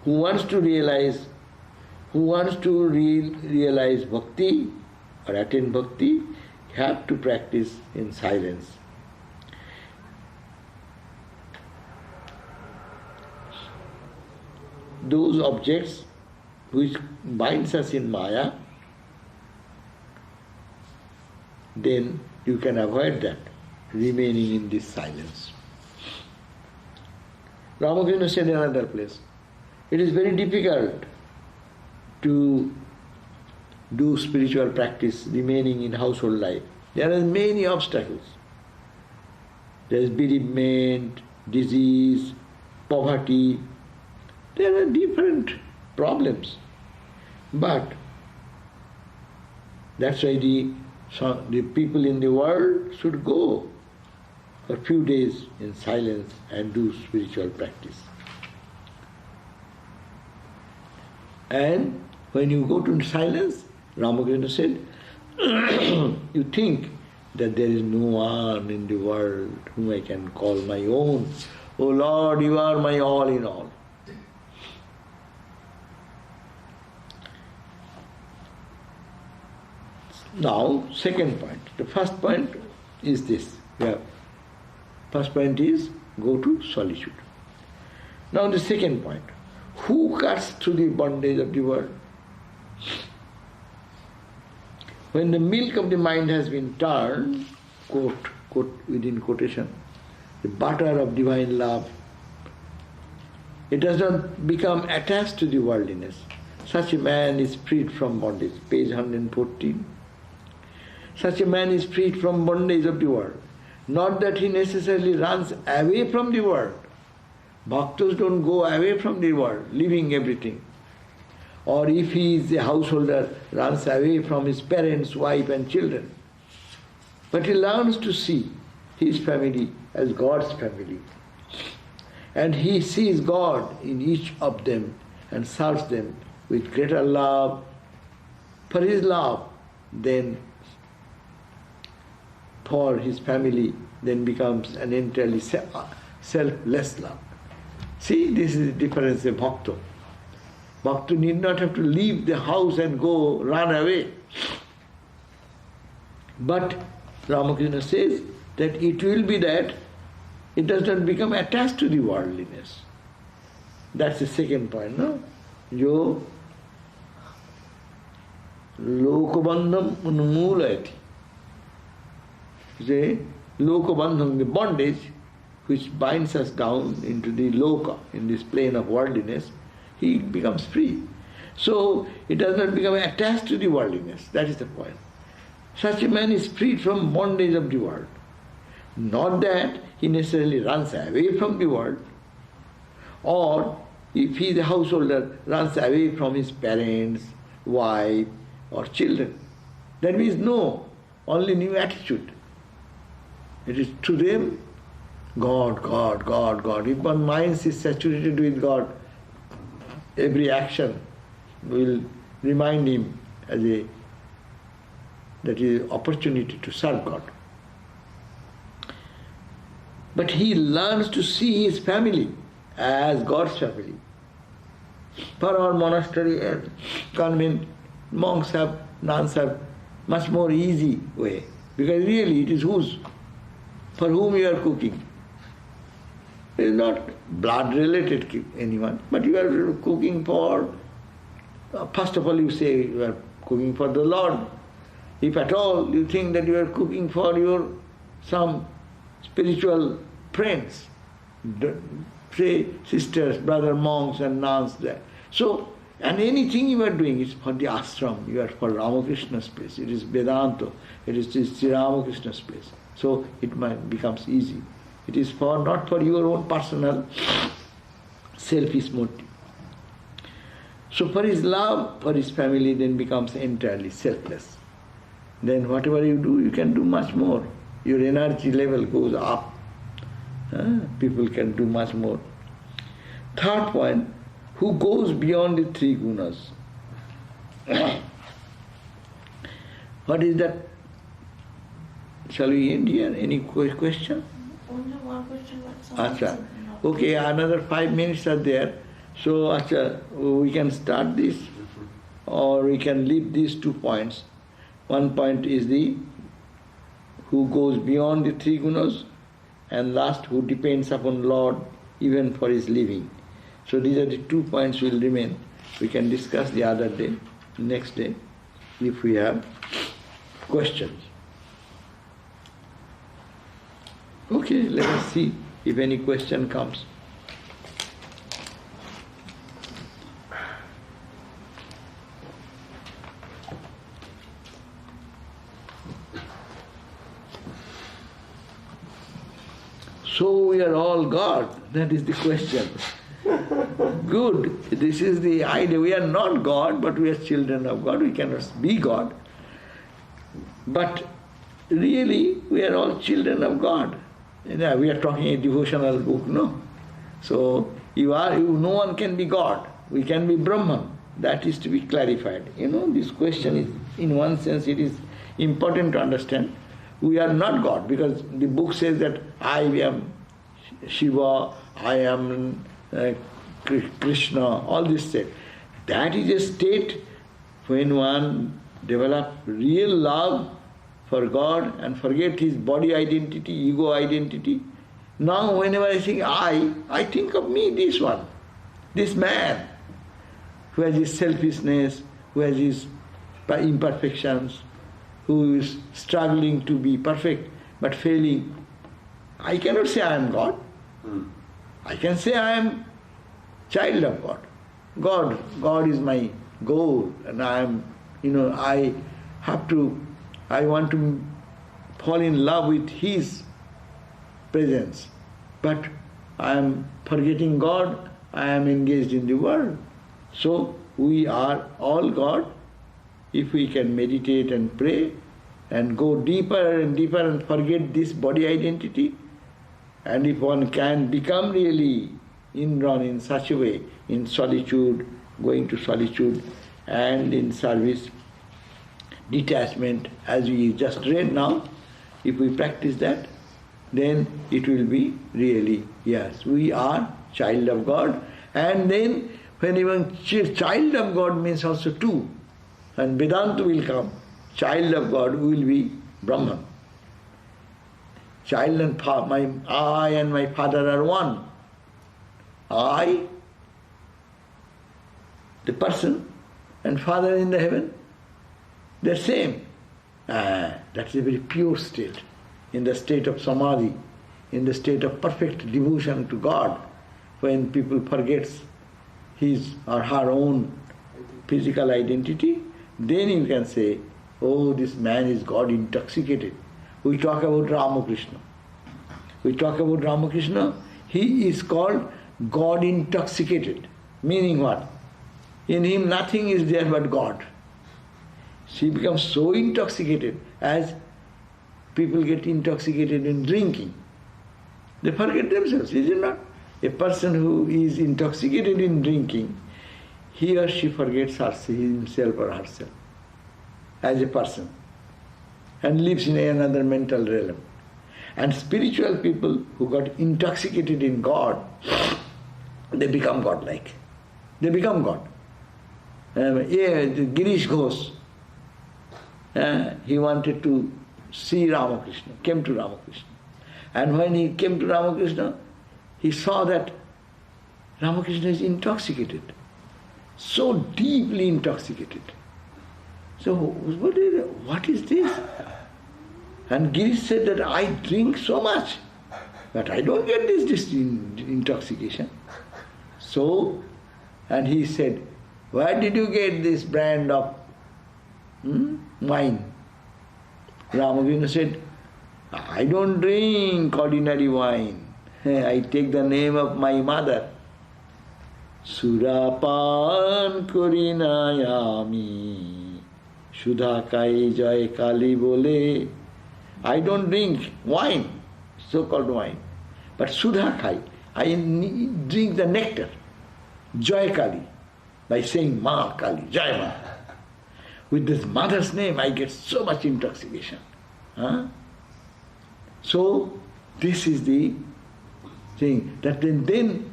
who wants to realize bhakti or attain bhakti, you have to practice in silence. Those objects which binds us in Maya, then you can avoid that, remaining in this silence. Ramakrishna said in another place, it is very difficult to do spiritual practice remaining in household life. There are many obstacles. There is bereavement, disease, poverty. There are different problems. But that's why the people in the world should go for a few days in silence and do spiritual practice. And when you go to silence, Ramakrishna said, you think that there is no one in the world whom I can call my own. Oh Lord, you are my all in all. Now, second point. The first point is this. First point is go to solitude. Now the second point. Who cuts through the bondage of the world? When the milk of the mind has been turned, quote within quotation, the butter of divine love, it does not become attached to the worldliness. Such a man is freed from bondage. Page 114. Such a man is freed from bondage of the world. Not that he necessarily runs away from the world. Bhaktas don't go away from the world, leaving everything. Or if he is a householder, runs away from his parents, wife and children. But he learns to see his family as God's family. And he sees God in each of them and serves them with greater love. For his love, then for his family, then becomes an entirely selfless love. See, this is the difference of bhakta. Bhakta need not have to leave the house and go run away. But Ramakrishna says that it will be that it does not become attached to the worldliness. That's the second point, no? Jo lokabandham unmulayati. Say, lokabandham, the bondage which binds us down into the loka, in this plane of worldliness, he becomes free. So it does not become attached to the worldliness. That is the point. Such a man is freed from bondage of the world. Not that he necessarily runs away from the world, or if he is a householder, runs away from his parents, wife or children. That means no, only new attitude. It is to them God, God, God, God. If one mind is saturated with God, every action will remind him as that is opportunity to serve God. But he learns to see his family as God's family. For our monastery and convent, monks nuns have much more easy way. Because really it is for whom you are cooking. It is not blood related to anyone, but you are cooking for, first of all you say you are cooking for the Lord. If at all you think that you are cooking for some spiritual friends, say sisters, brother monks and nuns there. So, and anything you are doing is for the ashram, you are for Ramakrishna's place, it is Vedanta, it is Sri Ramakrishna's place. So it becomes easy. It is not for your own personal selfish motive. So for his love, for his family then becomes entirely selfless. Then whatever you do, you can do much more. Your energy level goes up. People can do much more. Third point, who goes beyond the three gunas. What is that? Shall we end here? Any question? Only one question. Acha. Okay, another 5 minutes are there. So, acha, we can start this or we can leave these 2 points. One point is who goes beyond the three gunas, and last, who depends upon Lord even for his living. So these are the 2 points will remain. We can discuss the other day, next day, if we have questions. Okay, let us see if any question comes. So we are all God, that is the question. Good, this is the idea. We are not God, but we are children of God. We cannot be God. But really, we are all children of God. We are talking a devotional book, no? So, no one can be God. We can be Brahman. That is to be clarified. This question is, in one sense, it is important to understand. We are not God, because the book says that I am Shiva, I am Krishna, all this state. That is a state when one develop real love for God and forget his body identity, ego identity. Now whenever I think I think of me, this one, this man, who has his selfishness, who has his imperfections, who is struggling to be perfect but failing. I cannot say I am God. I can say I am child of God. God is my goal, and I am, I want to fall in love with his presence. But I am forgetting God, I am engaged in the world. So we are all God if we can meditate and pray and go deeper and deeper and forget this body identity. And if one can become really indrawn in such a way, in solitude, going to solitude and in service, detachment, as we just read now, if we practice that, then it will be really, yes, we are child of God. And then when even child of God means also two, and Vedanta will come, child of God will be Brahman. Child and I and my father are one. I, the person, and father in the heaven, they're same. That's a very pure state. In the state of samadhi, in the state of perfect devotion to God, when people forgets his or her own physical identity, then you can say, oh, this man is God intoxicated. We talk about Ramakrishna. He is called God intoxicated. Meaning what? In him nothing is there but God. He becomes so intoxicated as people get intoxicated in drinking. They forget themselves, is it not? A person who is intoxicated in drinking, he or she forgets himself or herself as a person and lives in another mental realm. And spiritual people who got intoxicated in God, they become godlike. They become God. Girish Ghosh, he wanted to see Ramakrishna, came to Ramakrishna. And when he came to Ramakrishna, he saw that Ramakrishna is intoxicated, so deeply intoxicated. So, what is this? And Girish said that I drink so much, but I don't get this intoxication. So, and he said, where did you get this brand of wine? Ramakrishna said, I don't drink ordinary wine. I take the name of my mother. Surapan korinayami, Sudha kai jai kali bole. I don't drink wine, so-called wine, but Sudha kai. I drink the nectar, Jai Kali, by saying Ma Kali, Jai Ma. With this mother's name, I get so much intoxication. So, this is the thing. That then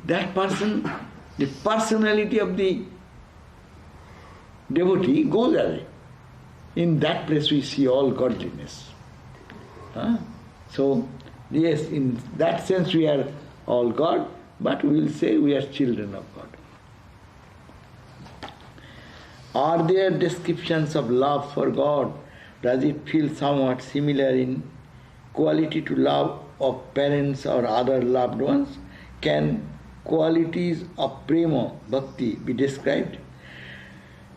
that person, the personality of the devotee goes away. In that place we see all godliness. So, yes, in that sense we are all God, but we will say we are children of God. Are there descriptions of love for God? Does it feel somewhat similar in quality to love of parents or other loved ones? Can qualities of prema, bhakti be described?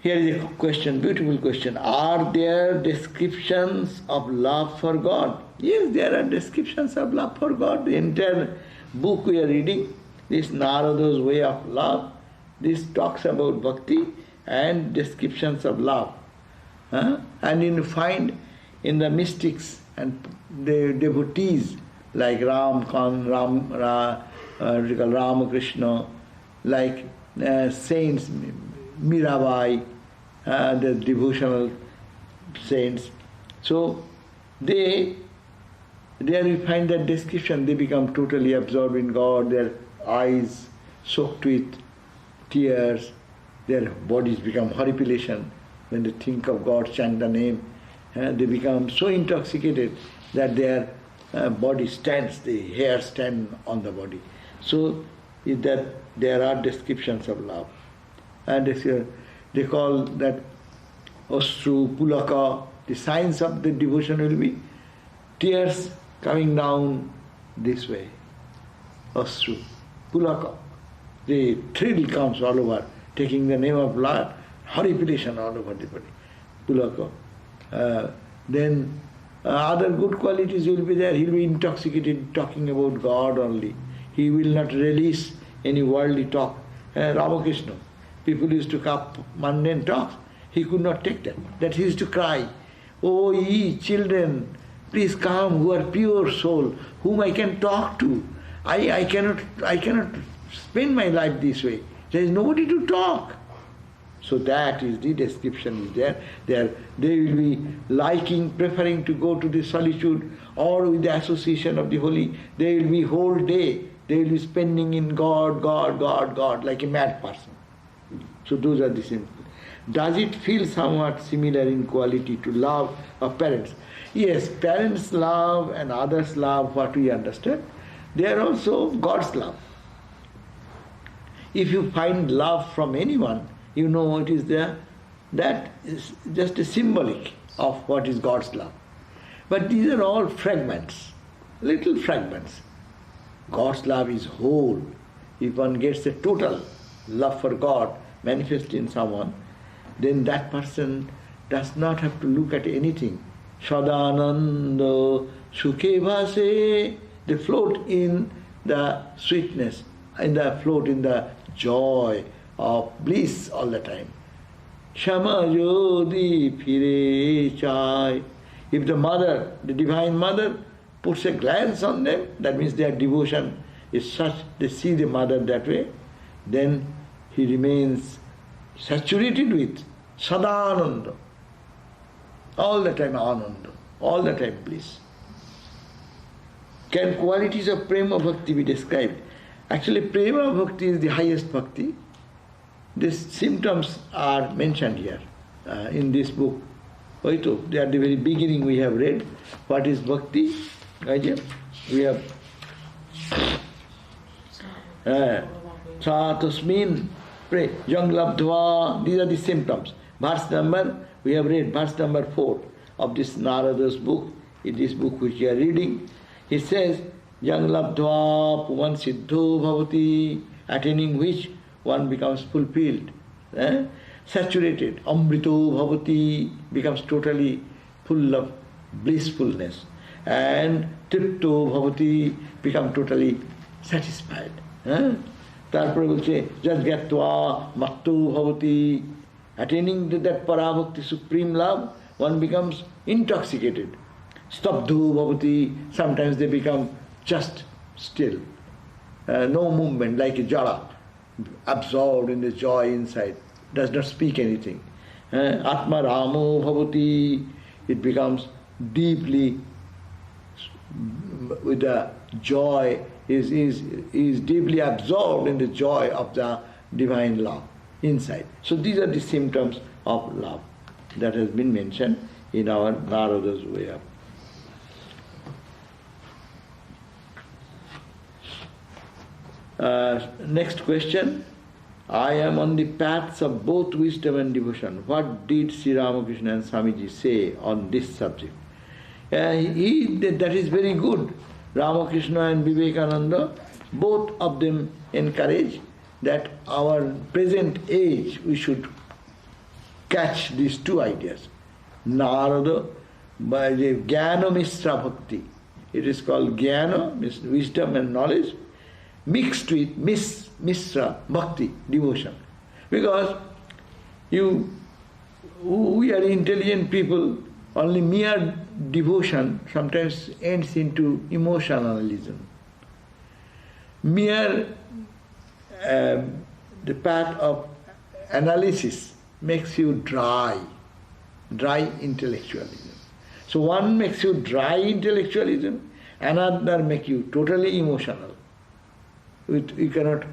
Here is a question, beautiful question. Are there descriptions of love for God? Yes, there are descriptions of love for God. The entire book we are reading, this Narada's way of love, this talks about bhakti and descriptions of love. And you find in the mystics and the devotees like Ramakrishna, like saints, Mirabai, the devotional saints. So there we find that description, they become totally absorbed in God, their eyes soaked with tears, their bodies become horripilation, When they think of God, chant the name, they become so intoxicated that their body stands, the hair stand on the body. So that there are descriptions of love. And they call that Ostru, Pulaka, the signs of the devotion will be tears coming down this way. Ostru, Pulaka. The thrill comes all over, taking the name of Lord, horripilation all over the body. Pulaka. Then other good qualities will be there. He will be intoxicated talking about God only. He will not release any worldly talk. Ramakrishna, people used to come mundane talks. He could not take that. That he used to cry, "Oh ye children, please come, who are pure soul, whom I can talk to. I cannot spend my life this way. There is nobody to talk." So that is the description is there. They will be liking, preferring to go to the solitude or with the association of the holy. They will be whole day. They will be spending in God, God, God, God, like a mad person. So those are the simple. Does it feel somewhat similar in quality to love of parents? Yes, parents' love and others' love, what we understand, they are also God's love. If you find love from anyone, you know it is there. That is just a symbolic of what is God's love. But these are all fragments, little fragments. God's love is whole. If one gets a total love for God manifest in someone, then that person does not have to look at anything. Sadananda Sukhe Bhase. They float in the sweetness, float in the joy of bliss all the time. Shama Jodi Phire Chai. If the mother, the Divine Mother, puts a glance on them, that means their devotion is such, they see the mother that way, then he remains saturated with Sadananda. All the time Ananda, all the time bliss. Can qualities of Prema Bhakti be described? Actually, Prema Bhakti is the highest bhakti. These symptoms are mentioned here in this book. They are the very beginning we have read. What is bhakti? We have Sa Tasmin, pray, Young Labdhva, these are the symptoms. Verse number, we have read verse number 4 of this Narada's book, in this book which we are reading. He says, Young Labdhva Puman Siddho Bhavati, attaining which one becomes fulfilled, saturated. Amrito Bhavati, becomes totally full of blissfulness. And Tripto Bhavati, become totally satisfied. তারপরে বলছে যজ্ঞাত্বা mattu bhavati, attaining to that parabhakti, supreme love, one becomes intoxicated. Stabdhu bhavati, sometimes they become just still, no movement, like a jara, absorbed in the joy inside, does not speak anything. Atma ramo bhavati, it becomes deeply with the joy, is deeply absorbed in the joy of the divine love inside. So these are the symptoms of love that has been mentioned in our Narada's way of. Next question. I am on the paths of both wisdom and devotion. What did Sri Ramakrishna and Swamiji say on this subject? That is very good. Ramakrishna and Vivekananda, both of them encourage that our present age we should catch these two ideas. Narada, by the Jnana Misra Bhakti, it is called Jnana, wisdom and knowledge, mixed with Misra Bhakti, devotion. Because we are intelligent people, only mere devotion sometimes ends into emotionalism. Mere the path of analysis makes you dry intellectualism. So one makes you dry intellectualism, another makes you totally emotional. You cannot,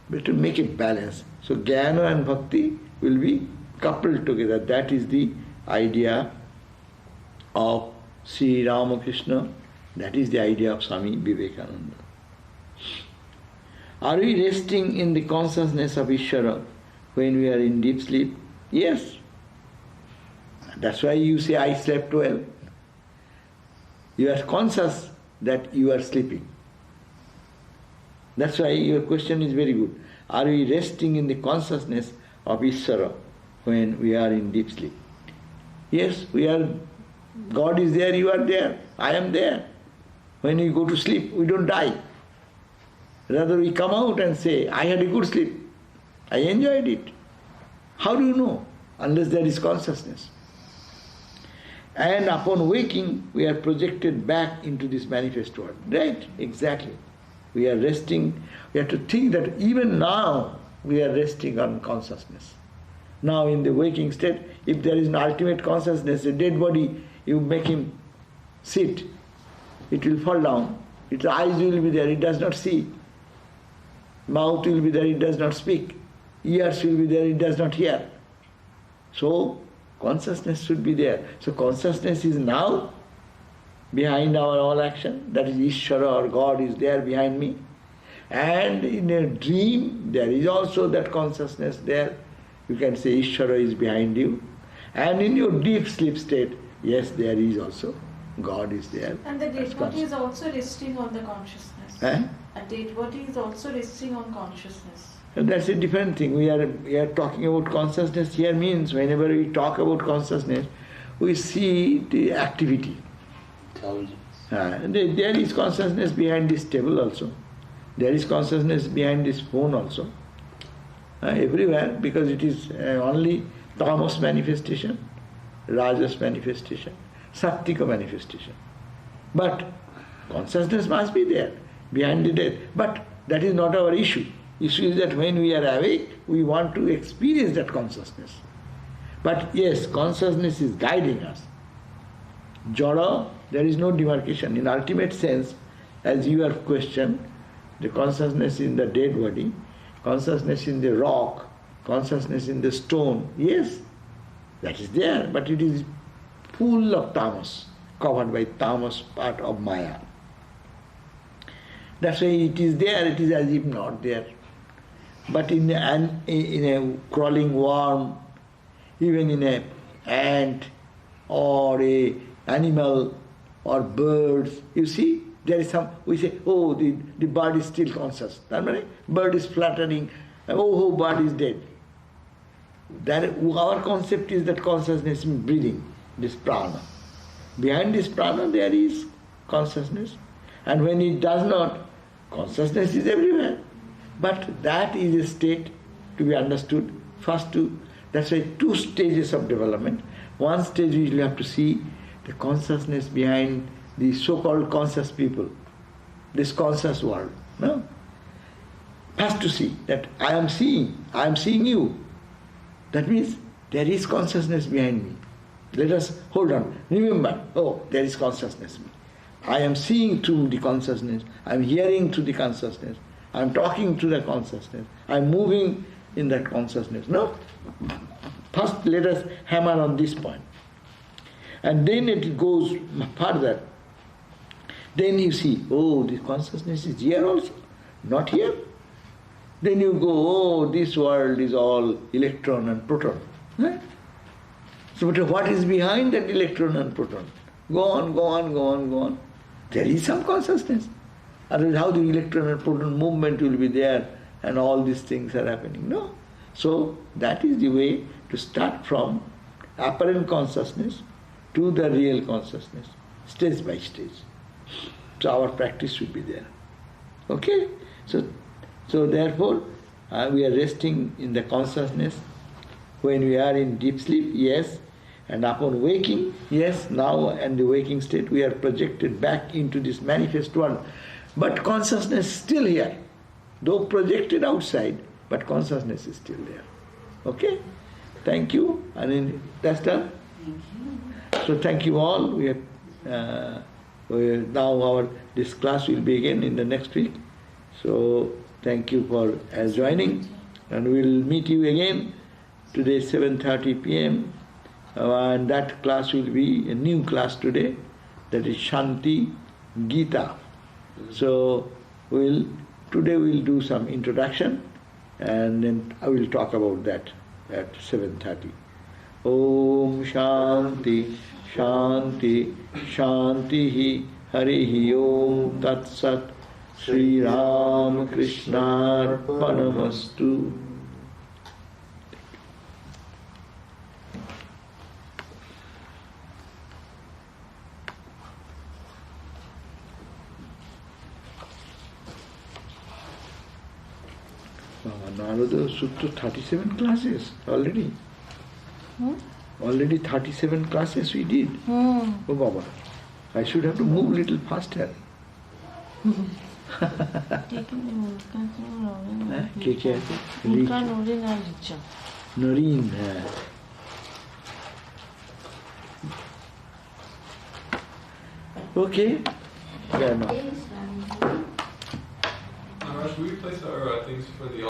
but to make it balance. So Jnana and Bhakti will be coupled together. That is the idea of Sri Ramakrishna. That is the idea of Swami Vivekananda. Are we resting in the consciousness of Ishvara when we are in deep sleep? Yes. That's why you say, I slept well. You are conscious that you are sleeping. That's why your question is very good. Are we resting in the consciousness of Ishvara when we are in deep sleep? Yes, we are. God is there, you are there, I am there. When we go to sleep, we don't die. Rather, we come out and say, I had a good sleep. I enjoyed it. How do you know? Unless there is consciousness. And upon waking, we are projected back into this manifest world. Right? Exactly. We are resting. We have to think that even now, we are resting on consciousness. Now in the waking state, if there is an ultimate consciousness, a dead body, you make him sit, it will fall down. Its eyes will be there, it does not see. Mouth will be there, it does not speak. Ears will be there, it does not hear. So, consciousness should be there. So, consciousness is now behind our all action. That is Ishvara or God is there behind me. And in a dream, there is also that consciousness there. You can say Ishvara is behind you. And in your deep sleep state, yes, there is also God is there. And the dead body is also resting on the consciousness. A dead body is also resting on consciousness. And that's a different thing. We are talking about consciousness here means whenever we talk about consciousness, we see the activity. Intelligence. There is consciousness behind this table also. There is consciousness behind this phone also. Everywhere, because it is only tamas manifestation, rajas manifestation, sattika manifestation. But consciousness must be there behind the death. But that is not our issue. Issue is that when we are awake, we want to experience that consciousness. But yes, consciousness is guiding us. Jara, there is no demarcation. In ultimate sense, as you have questioned, the consciousness in the dead body, consciousness in the rock, consciousness in the stone, yes, that is there, but it is full of tamas, covered by tamas part of Maya. That's why it is there, it is as if not there. But in a crawling worm, even in an ant or a animal or birds, you see, there is some, we say, oh, the bird is still conscious. Bird is fluttering, oh, bird is dead. Our concept is that consciousness means breathing, this prana. Behind this prana there is consciousness. And when it does not, consciousness is everywhere. But that is a state to be understood. First that's why 2 stages of development. One stage we will have to see the consciousness behind the so-called conscious people, this conscious world. No? First to see that I am seeing you. That means there is consciousness behind me. Let us hold on. Remember, oh, there is consciousness. I am seeing through the consciousness. I am hearing through the consciousness. I am talking to the consciousness. I am moving in that consciousness. No? First, let us hammer on this point. And then it goes further. Then you see, oh, the consciousness is here also, not here. Then you go, oh, this world is all electron and proton. So what is behind that electron and proton? Go on. There is some consciousness. Otherwise, how the electron and proton movement will be there and all these things are happening? No. So that is the way to start from apparent consciousness to the real consciousness, stage by stage. So our practice should be there. Okay? So therefore, we are resting in the consciousness. When we are in deep sleep, yes. And upon waking, yes, now in the waking state, we are projected back into this manifest world. But consciousness is still here. Though projected outside, but consciousness is still there. Okay? Thank you. And then that's done. So thank you all. Now this class will begin in the next week. So thank you for joining, and we'll meet you again Today 7:30 p.m. And that class will be a new class today. That is Shanti Gita. So today we'll do some introduction and then I will talk about that at 7:30. Om Shanti Shanti Shantihi Harihi Om Tat Sat Sri Ram Krishna Arpanamastu. Narada Sutra 37 classes already. Already 37 classes we did. Oh Baba, I should have to move a little faster. Noreen. Okay. Yeah, no. Should we place our things for the